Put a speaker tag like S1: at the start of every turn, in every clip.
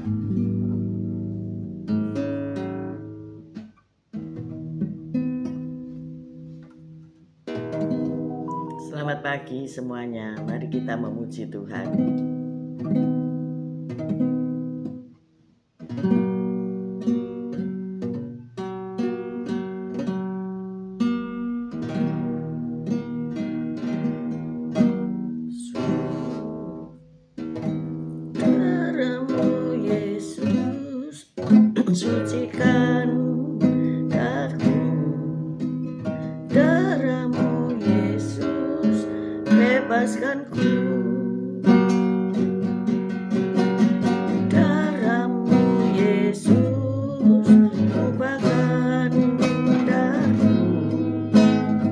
S1: Selamat pagi semuanya, mari kita memuji Tuhan. Darahmu Yesus sucikan daku, darahmu Yesus bebaskanku, darahmu Yesus ubahkan daku,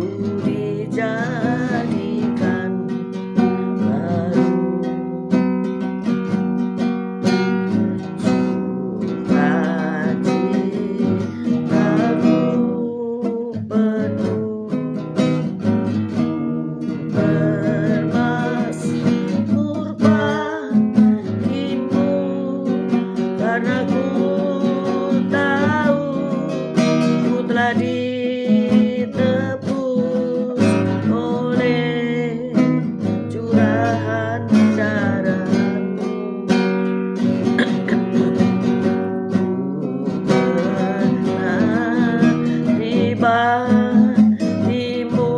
S1: ku dijadikan baru. Karena ku tahu ku telah ditebus oleh curahan darah-Mu. Ku pernah dibatimu,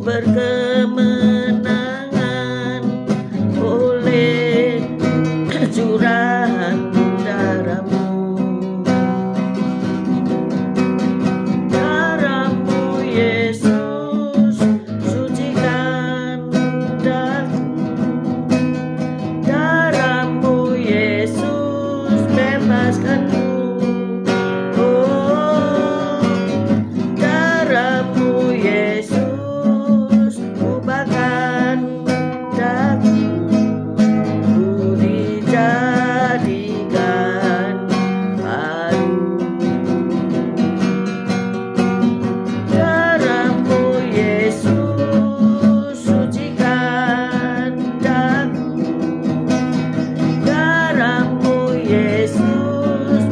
S1: berkemenangan oleh curahan darah-Mu. Darah-Mu Yesus sucikan daku, darah-Mu Yesus bebaskanku. Oh, darah-Mu Yesus ubahkan daku, ku dijadikan baru. Darah-Mu Yesus sucikan daku, darah-Mu Yesus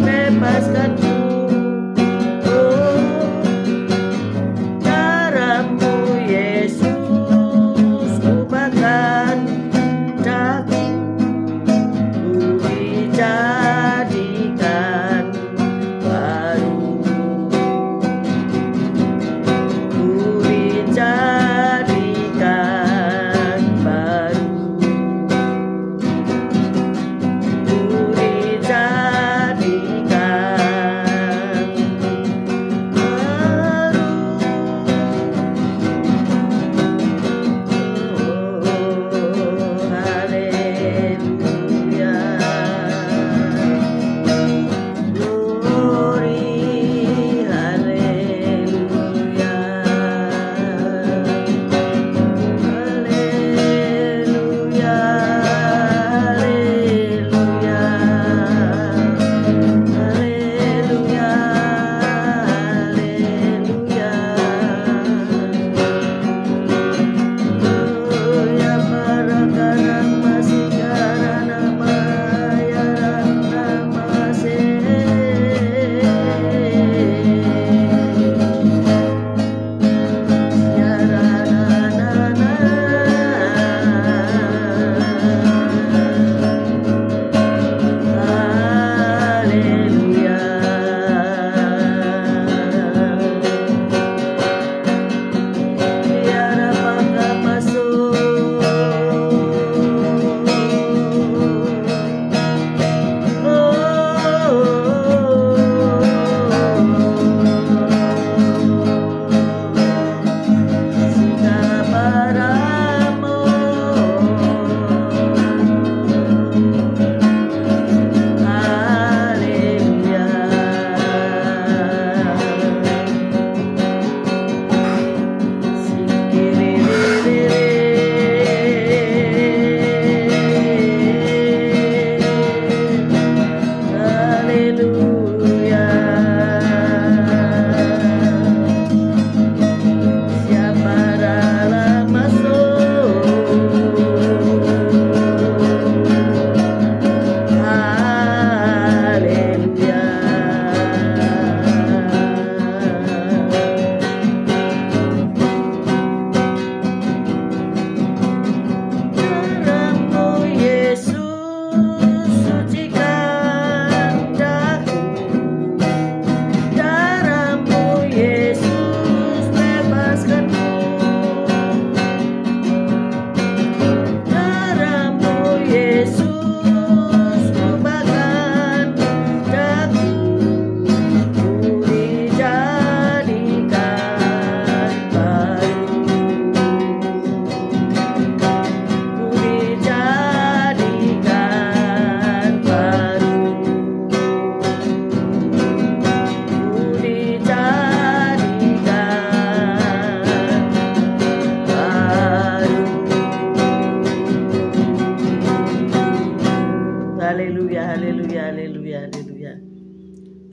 S1: haleluya, haleluya, haleluya.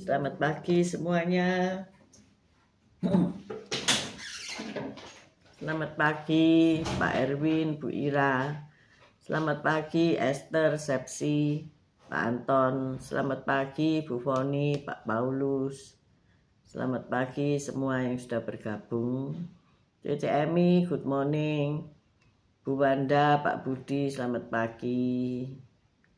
S1: Selamat pagi semuanya. Selamat pagi Pak Erwin, Bu Ira. Selamat pagi Esther, Sepsi, Pak Anton. Selamat pagi Bu Foni, Pak Paulus. Selamat pagi semua yang sudah bergabung. Cece Emi, good morning. Bu Wanda, Pak Budi, selamat pagi.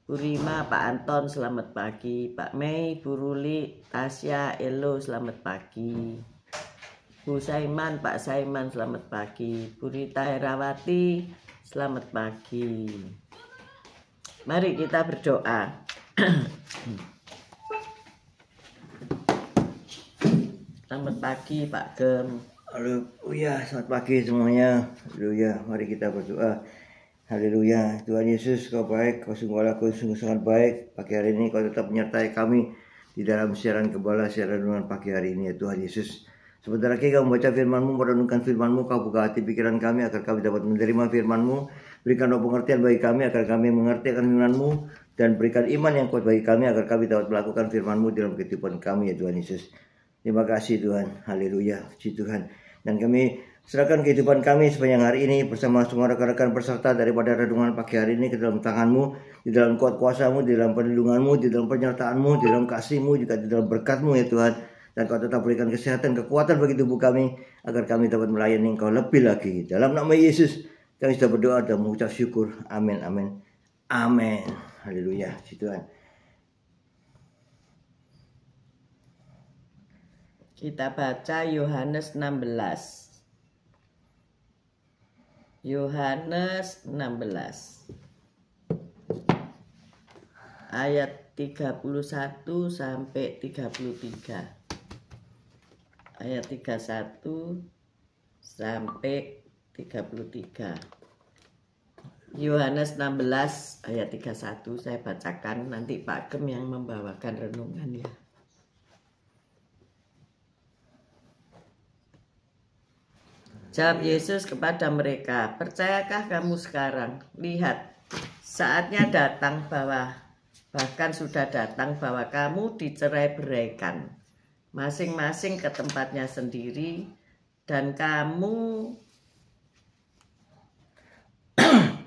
S1: Bu Rima, Pak Anton, selamat pagi. Pak Mei, Bu Ruli, Tasya, Elo, selamat pagi. Bu Saiman, Pak Saiman, selamat pagi. Bu Rita Herawati, selamat pagi. Mari kita berdoa. Selamat pagi Pak Gem.
S2: Haleluya, selamat pagi semuanya. Haleluya, mari kita berdoa. Haleluya, Tuhan Yesus, Kau baik, Kau sungguh sangat baik. Pagi hari ini Kau tetap menyertai kami di dalam siaran Gembala, siaran renungan pagi hari ini ya Tuhan Yesus. Sebentar lagi Kau membaca firman-Mu, merenungkan firman-Mu, Kau buka hati pikiran kami agar kami dapat menerima firman-Mu. Berikan pengertian bagi kami agar kami mengerti akan firman-Mu, dan berikan iman yang kuat bagi kami agar kami dapat melakukan firman-Mu dalam kehidupan kami ya Tuhan Yesus. Terima kasih Tuhan, haleluya, puji Tuhan. Dan kami serahkan kehidupan kami sepanjang hari ini bersama semua rekan-rekan peserta daripada renungan pagi hari ini ke dalam tangan-Mu, di dalam kuat kuasa-Mu, di dalam perlindungan-Mu, di dalam penyertaan-Mu, di dalam kasih-Mu, juga di dalam berkat-Mu ya Tuhan. Dan Kau tetap berikan kesehatan, kekuatan bagi tubuh kami agar kami dapat melayani Engkau lebih lagi. Dalam nama Yesus kami sudah berdoa dan mengucap syukur. Amin, amin, amin. Haleluya, puji Tuhan.
S1: Kita baca Yohanes 16. Yohanes 16 ayat 31 sampai 33. Ayat 31 sampai 33. Yohanes 16 ayat 31 saya bacakan, nanti Pak Gem yang membawakan renungan ya. Jawab Yesus kepada mereka, percayakah kamu sekarang? Lihat, saatnya datang bahkan sudah datang bahwa kamu dicerai-beraikan, masing-masing ke tempatnya sendiri, dan kamu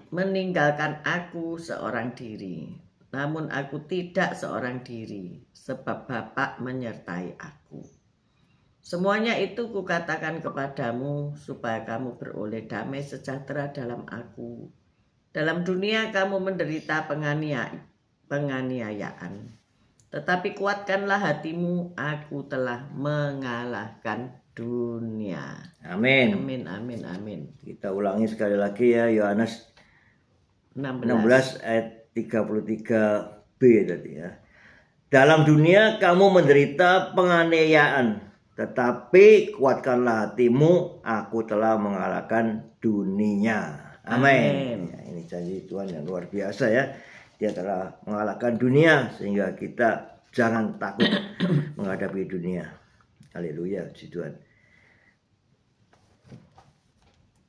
S1: meninggalkan aku seorang diri. Namun aku tidak seorang diri, sebab Bapa menyertai aku. Semuanya itu kukatakan kepadamu supaya kamu beroleh damai sejahtera dalam aku. Dalam dunia kamu menderita penganiayaan. Tetapi kuatkanlah hatimu, aku telah mengalahkan dunia.
S2: Amin.
S1: Amin, amin, amin.
S2: Kita ulangi sekali lagi ya, Yohanes 16 ayat 33b tadi ya. Dalam dunia kamu menderita penganiayaan, tetapi kuatkanlah hatimu, aku telah mengalahkan dunia. Amin. Ya, ini janji Tuhan yang luar biasa ya. Dia telah mengalahkan dunia sehingga kita jangan takut menghadapi dunia. Haleluya, puji Tuhan.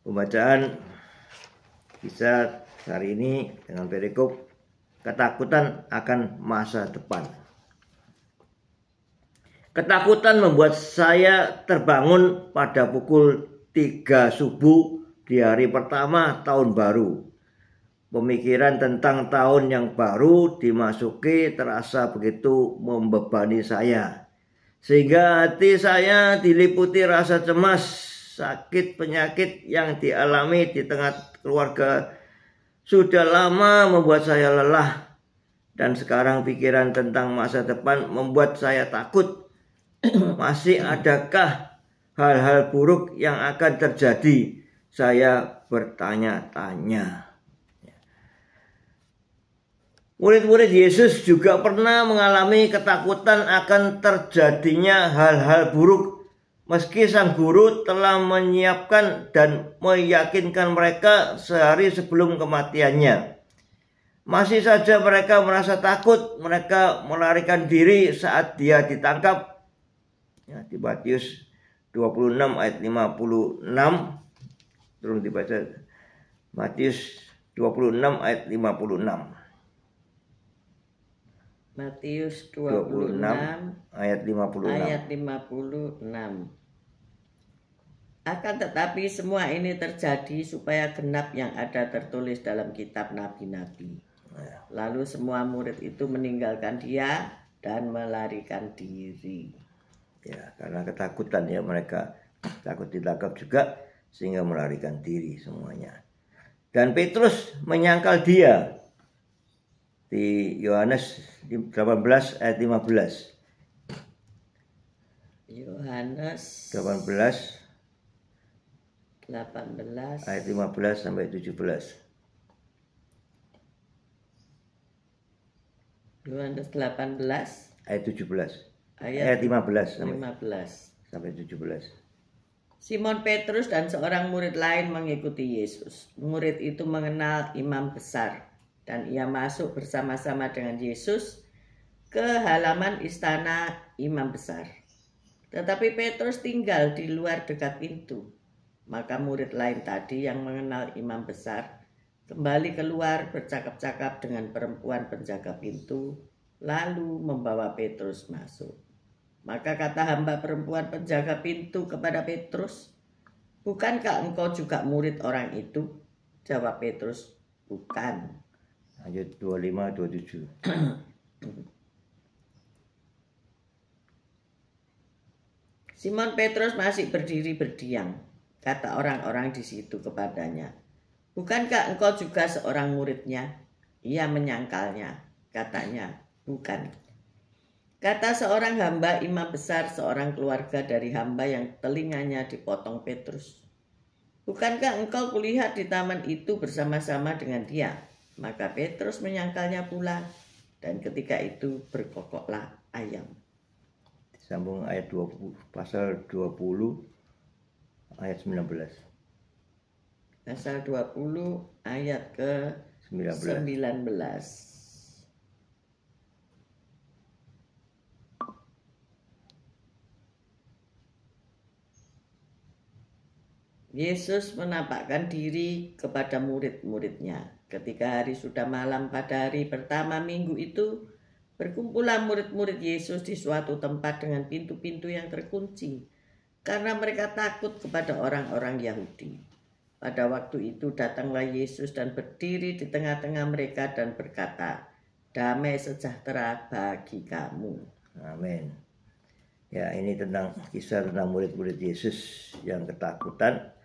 S2: Pembacaan kisah hari ini dengan perikop ketakutan akan masa depan. Ketakutan membuat saya terbangun pada pukul 3 subuh di hari pertama tahun baru. Pemikiran tentang tahun yang baru dimasuki terasa begitu membebani saya. Sehingga hati saya diliputi rasa cemas, sakit penyakit yang dialami di tengah keluarga sudah lama membuat saya lelah. Dan sekarang pikiran tentang masa depan membuat saya takut. Masih adakah hal-hal buruk yang akan terjadi? Saya bertanya-tanya. Murid-murid Yesus juga pernah mengalami ketakutan akan terjadinya hal-hal buruk. Meski sang guru telah menyiapkan dan meyakinkan mereka sehari sebelum kematiannya. Masih saja mereka merasa takut. Mereka melarikan diri saat dia ditangkap. Ya, di Matius 26 ayat 56. Terus dibaca Matius 26 ayat 56.
S1: Matius
S2: 26 ayat 56.
S1: ayat 56. Akan tetapi semua ini terjadi supaya genap yang ada tertulis dalam kitab nabi-nabi. Lalu semua murid itu meninggalkan dia dan melarikan diri.
S2: Ya, karena ketakutan ya, mereka takut ditangkap juga sehingga melarikan diri semuanya. Dan Petrus menyangkal dia di Yohanes 18 ayat 15.
S1: Yohanes 18
S2: ayat 15 sampai 17.
S1: Yohanes 18
S2: ayat 17.
S1: ayat
S2: 15
S1: sampai
S2: 17.
S1: Simon Petrus dan seorang murid lain mengikuti Yesus. Murid itu mengenal imam besar dan ia masuk bersama-sama dengan Yesus ke halaman istana imam besar. Tetapi Petrus tinggal di luar dekat pintu. Maka murid lain tadi yang mengenal imam besar kembali keluar bercakap-cakap dengan perempuan penjaga pintu, lalu membawa Petrus masuk. Maka kata hamba perempuan penjaga pintu kepada Petrus, "Bukankah engkau juga murid orang itu?" Jawab Petrus, "Bukan."
S2: Ayat 25-27.
S1: Simon Petrus masih berdiri berdiam. Kata orang-orang di situ kepadanya, "Bukankah engkau juga seorang muridnya?" Ia menyangkalnya. Katanya, "Bukan." Kata seorang hamba imam besar, seorang keluarga dari hamba yang telinganya dipotong Petrus, "Bukankah engkau kulihat di taman itu bersama-sama dengan dia?" Maka Petrus menyangkalnya pula, dan ketika itu berkokoklah ayam.
S2: Sambung ayat 20, pasal 20 ayat 19.
S1: Pasal 20 ayat ke 19. Yesus menampakkan diri kepada murid-muridnya. Ketika hari sudah malam pada hari pertama minggu itu, berkumpulah murid-murid Yesus di suatu tempat dengan pintu-pintu yang terkunci, karena mereka takut kepada orang-orang Yahudi. Pada waktu itu datanglah Yesus dan berdiri di tengah-tengah mereka dan berkata, "Damai sejahtera bagi kamu."
S2: Amin. Ya, ini tentang kisah tentang murid-murid Yesus yang ketakutan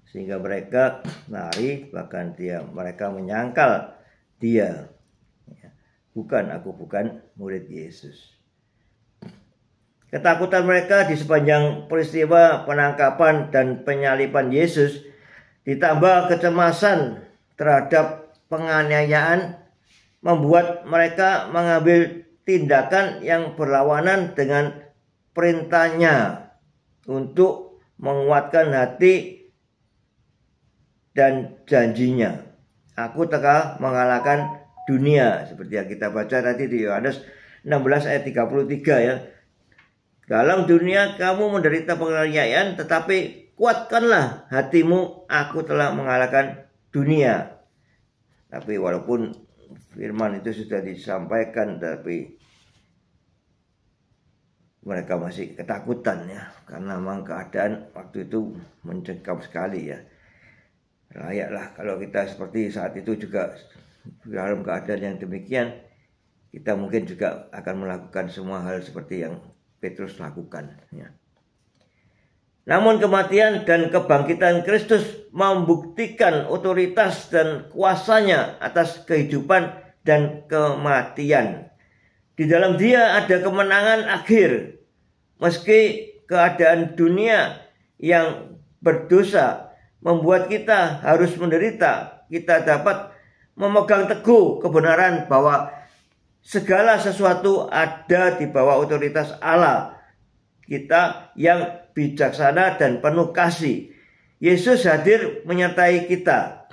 S2: sehingga mereka lari, bahkan mereka menyangkal dia. Aku bukan murid Yesus. Ketakutan mereka di sepanjang peristiwa penangkapan dan penyaliban Yesus ditambah kecemasan terhadap penganiayaan membuat mereka mengambil tindakan yang berlawanan dengan perintahnya untuk menguatkan hati dan janjinya. Aku telah mengalahkan dunia, seperti yang kita baca tadi di Yohanes 16 ayat 33 ya. Dalam dunia kamu menderita penganiayaan, tetapi kuatkanlah hatimu, aku telah mengalahkan dunia. Tapi walaupun firman itu sudah disampaikan, tapi mereka masih ketakutan ya, karena memang keadaan waktu itu mencekam sekali ya. Layaklah kalau kita seperti saat itu juga dalam keadaan yang demikian, kita mungkin juga akan melakukan semua hal seperti yang Petrus lakukan ya. Namun kematian dan kebangkitan Kristus membuktikan otoritas dan kuasanya atas kehidupan dan kematian. Di dalam Dia ada kemenangan akhir. Meski keadaan dunia yang berdosa membuat kita harus menderita, kita dapat memegang teguh kebenaran bahwa segala sesuatu ada di bawah otoritas Allah kita yang bijaksana dan penuh kasih. Yesus hadir menyertai kita.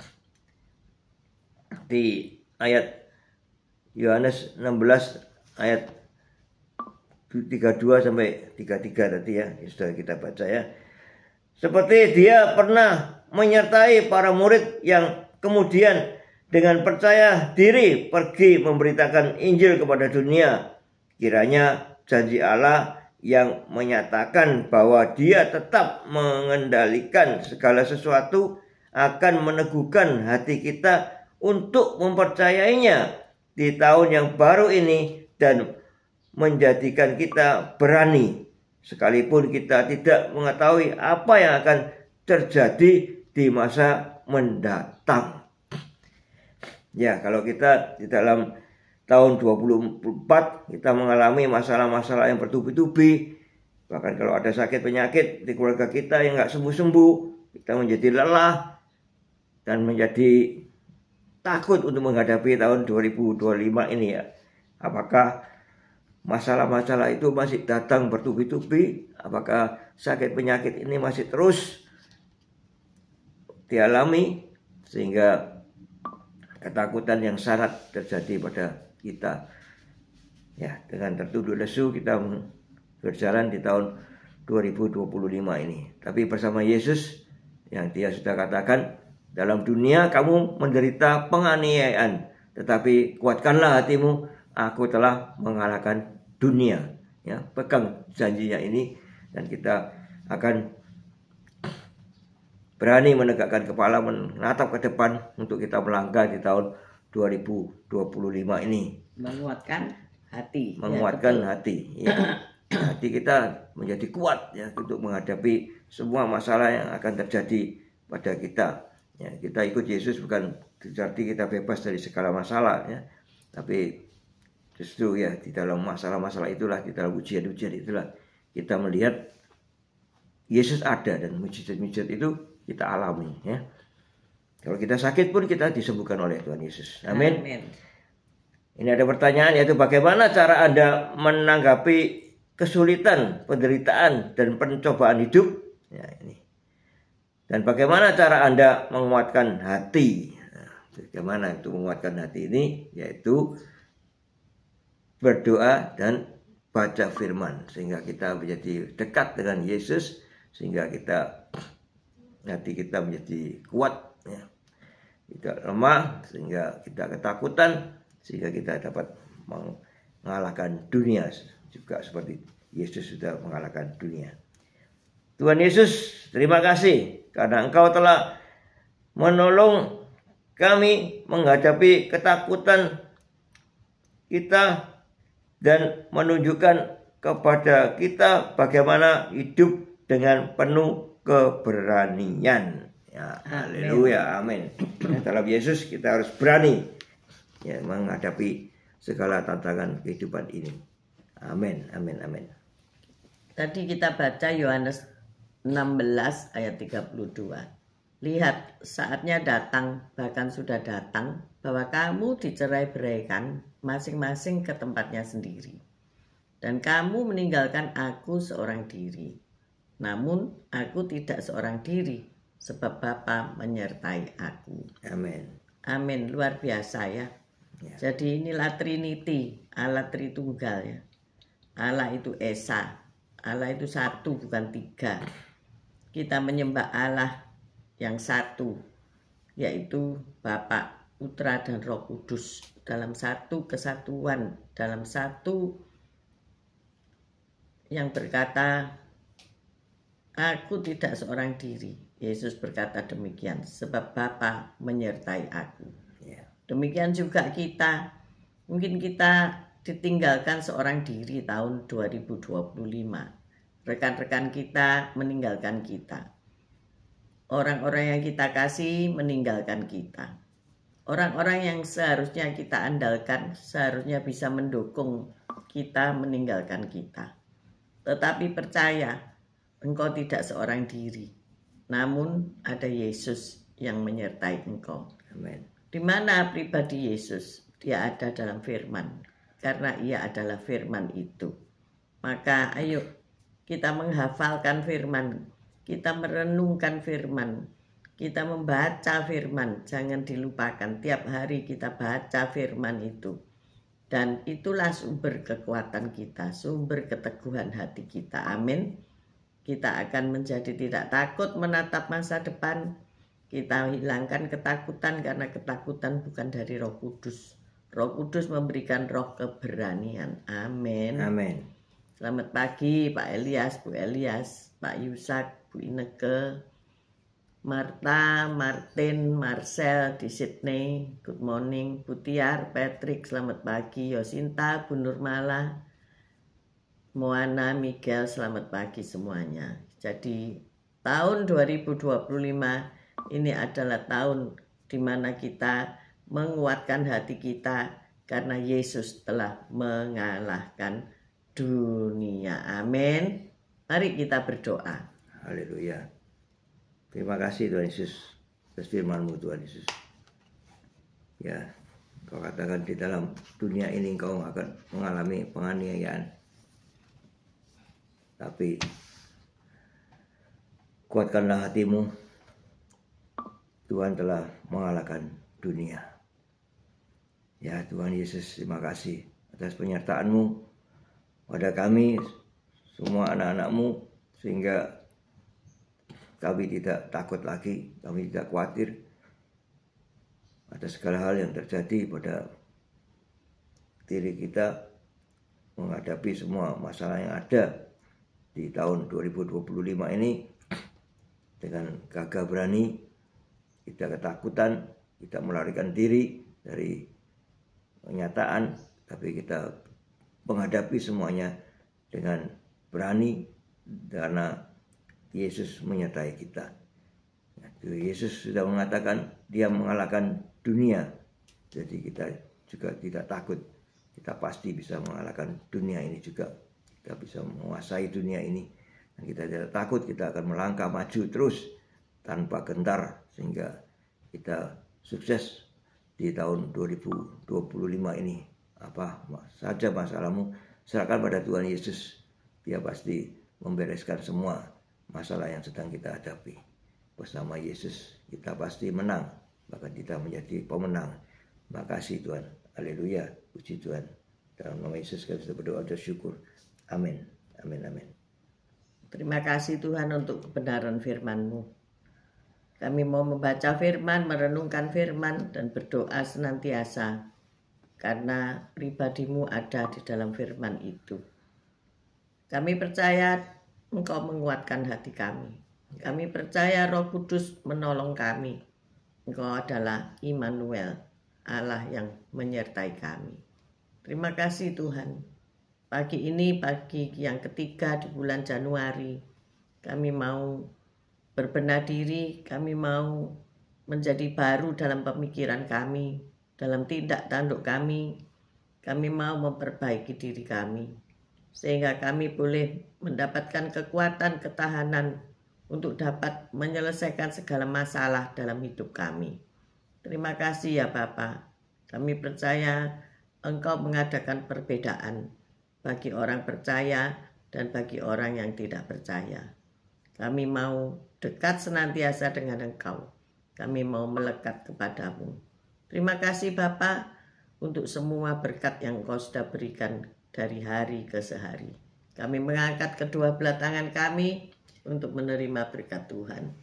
S2: Di ayat Yohanes 16 ayat 32 sampai 33 tadi ya, sudah kita baca ya. Seperti Dia pernah menyertai para murid yang kemudian dengan percaya diri pergi memberitakan Injil kepada dunia. Kiranya janji Allah yang menyatakan bahwa Dia tetap mengendalikan segala sesuatu akan meneguhkan hati kita untuk mempercayainya di tahun yang baru ini dan menjadikan kita berani sekalipun kita tidak mengetahui apa yang akan terjadi di masa mendatang. Ya, kalau kita di dalam tahun 2024 kita mengalami masalah-masalah yang bertubi-tubi, bahkan kalau ada sakit penyakit di keluarga kita yang nggak sembuh-sembuh, kita menjadi lelah dan menjadi takut untuk menghadapi tahun 2025 ini ya. Apakah masalah-masalah itu masih datang bertubi-tubi? Apakah sakit penyakit ini masih terus dialami sehingga ketakutan yang sangat terjadi pada kita? Ya, dengan tertuduh lesu kita berjalan di tahun 2025 ini. Tapi bersama Yesus yang Dia sudah katakan, dalam dunia kamu menderita penganiayaan, tetapi kuatkanlah hatimu, aku telah mengalahkan dunia. Ya, pegang janjinya ini dan kita akan berani menegakkan kepala, menatap ke depan untuk kita melangkah di tahun 2025 ini.
S1: Menguatkan hati.
S2: Menguatkan hati. Ya. Hati kita menjadi kuat ya untuk menghadapi semua masalah yang akan terjadi pada kita. Ya, kita ikut Yesus bukan berarti kita bebas dari segala masalah ya. Tapi justru ya di dalam masalah-masalah itulah, di dalam ujian-ujian itulah kita melihat Yesus ada dan mujizat-mujizat itu kita alami ya. Kalau kita sakit pun kita disembuhkan oleh Tuhan Yesus. Amin. Ini ada pertanyaan, yaitu bagaimana cara Anda menanggapi kesulitan, penderitaan dan pencobaan hidup? Ya, ini. Dan bagaimana cara Anda menguatkan hati? Nah, bagaimana itu menguatkan hati ini? Yaitu berdoa dan baca firman sehingga kita menjadi dekat dengan Yesus, sehingga hati kita menjadi kuat ya. Tidak lemah sehingga kita ketakutan, sehingga kita dapat mengalahkan dunia juga seperti Yesus sudah mengalahkan dunia. Tuhan Yesus, terima kasih karena Engkau telah menolong kami menghadapi ketakutan kita dan menunjukkan kepada kita bagaimana hidup dengan penuh keberanian. Ya, haleluya, amin. Dalam Yesus kita harus berani ya menghadapi segala tantangan kehidupan ini. Amin, amin, amin.
S1: Tadi kita baca Yohanes 16 ayat 32. Lihat, saatnya datang, bahkan sudah datang, bahwa kamu dicerai-beraikan masing-masing ke tempatnya sendiri. Dan kamu meninggalkan aku seorang diri. Namun aku tidak seorang diri, sebab Bapa menyertai aku.
S2: Amin.
S1: Amin, luar biasa ya. Jadi inilah Trinity, Allah Tritunggal ya. Allah itu Esa, Allah itu satu bukan tiga. Kita menyembah Allah yang satu, yaitu Bapa, Putra dan Roh Kudus, dalam satu kesatuan, dalam satu yang berkata, aku tidak seorang diri. Yesus berkata demikian, sebab Bapa menyertai aku. Demikian juga kita, mungkin kita ditinggalkan seorang diri tahun 2025. Rekan-rekan kita meninggalkan kita. Orang-orang yang kita kasih meninggalkan kita. Orang-orang yang seharusnya kita andalkan, seharusnya bisa mendukung kita meninggalkan kita. Tetapi percaya, engkau tidak seorang diri. Namun ada Yesus yang menyertai engkau.
S2: Amin.
S1: Di mana pribadi Yesus? Dia ada dalam firman. Karena ia adalah firman itu. Maka ayo kita menghafalkan firman. Kita merenungkan firman. Kita membaca firman. Jangan dilupakan. Tiap hari kita baca firman itu. Dan itulah sumber kekuatan kita. Sumber keteguhan hati kita. Amin. Kita akan menjadi tidak takut menatap masa depan. Kita hilangkan ketakutan karena ketakutan bukan dari Roh Kudus. Roh Kudus memberikan roh keberanian. Amin.
S2: Amin.
S1: Selamat pagi Pak Elias, Bu Elias, Pak Yusak, Bu Ineke, Marta, Martin, Marcel di Sydney. Good morning. Bu Tiar, Patrick, selamat pagi. Yosinta, Bu Nurmala, Moana, Miguel, selamat pagi semuanya. Jadi tahun 2025 ini adalah tahun di mana kita menguatkan hati kita karena Yesus telah mengalahkan dunia. Amin. Mari kita berdoa.
S2: Haleluya. Terima kasih Tuhan Yesus atas firman-Mu Tuhan Yesus. Ya, Kau katakan di dalam dunia ini Kau akan mengalami penganiayaan. Tapi kuatkanlah hatimu. Tuhan telah mengalahkan dunia. Ya Tuhan Yesus, terima kasih atas penyertaan-Mu pada kami, semua anak-anak-Mu, sehingga kami tidak takut lagi, kami tidak khawatir atas segala hal yang terjadi pada diri kita, menghadapi semua masalah yang ada di tahun 2025 ini dengan gagah berani. Kita ketakutan, kita melarikan diri dari kenyataan, tapi kita menghadapi semuanya dengan berani karena Yesus menyertai kita. Yesus sudah mengatakan Dia mengalahkan dunia, jadi kita juga tidak takut. Kita pasti bisa mengalahkan dunia ini juga. Kita bisa menguasai dunia ini, dan kita tidak takut. Kita akan melangkah maju terus tanpa gentar, sehingga kita sukses di tahun 2025 ini. Apa saja masalahmu, serahkan pada Tuhan Yesus. Dia pasti membereskan semua masalah yang sedang kita hadapi. Bersama Yesus kita pasti menang, bahkan kita menjadi pemenang. Makasih Tuhan. Haleluya. Puji Tuhan. Dalam nama Yesus kami sudah berdoa dan syukur. Amin. Amin. Amin.
S1: Terima kasih Tuhan untuk kebenaran firman-Mu. Kami mau membaca firman, merenungkan firman, dan berdoa senantiasa. Karena pribadi-Mu ada di dalam firman itu. Kami percaya Engkau menguatkan hati kami. Kami percaya Roh Kudus menolong kami. Engkau adalah Immanuel, Allah yang menyertai kami. Terima kasih Tuhan. Pagi ini, pagi yang ketiga di bulan Januari, kami mau berbenah diri, kami mau menjadi baru dalam pemikiran kami, dalam tindak tanduk kami mau memperbaiki diri kami, sehingga kami boleh mendapatkan kekuatan, ketahanan untuk dapat menyelesaikan segala masalah dalam hidup kami. Terima kasih ya Bapa. Kami percaya Engkau mengadakan perbedaan bagi orang percaya dan bagi orang yang tidak percaya. Kami mau dekat senantiasa dengan Engkau. Kami mau melekat kepadamu. Terima kasih Bapa untuk semua berkat yang Engkau sudah berikan dari hari ke sehari. Kami mengangkat kedua belah tangan kami untuk menerima berkat Tuhan.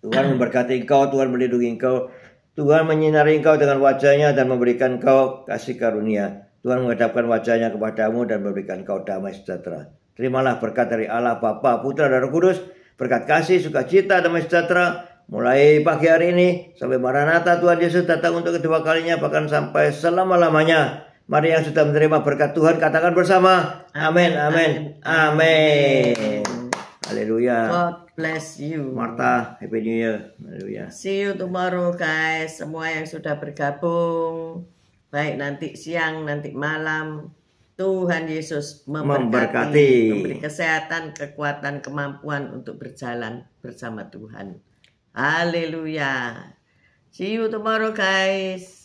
S2: Tuhan memberkati Engkau, Tuhan melindungi Engkau, Tuhan menyinari Engkau dengan wajah-Nya dan memberikan Engkau kasih karunia. Tuhan menghadapkan wajah-Nya kepadamu dan memberikan Engkau damai sejahtera. Terimalah berkat dari Allah Bapa, Putra dan Roh Kudus, berkat kasih, sukacita, damai sejahtera, mulai pagi hari ini sampai Maranatha Tuhan Yesus datang untuk kedua kalinya, bahkan sampai selama-lamanya. Mari yang sudah menerima berkat Tuhan katakan bersama, amin, amin, amin. Haleluya.
S1: God bless you.
S2: Marta, Happy New Year. Haleluya.
S1: See you tomorrow guys. Semua yang sudah bergabung, baik nanti siang, nanti malam. Tuhan Yesus memberkati, memberi kesehatan, kekuatan, kemampuan untuk berjalan bersama Tuhan. Haleluya. See you tomorrow guys.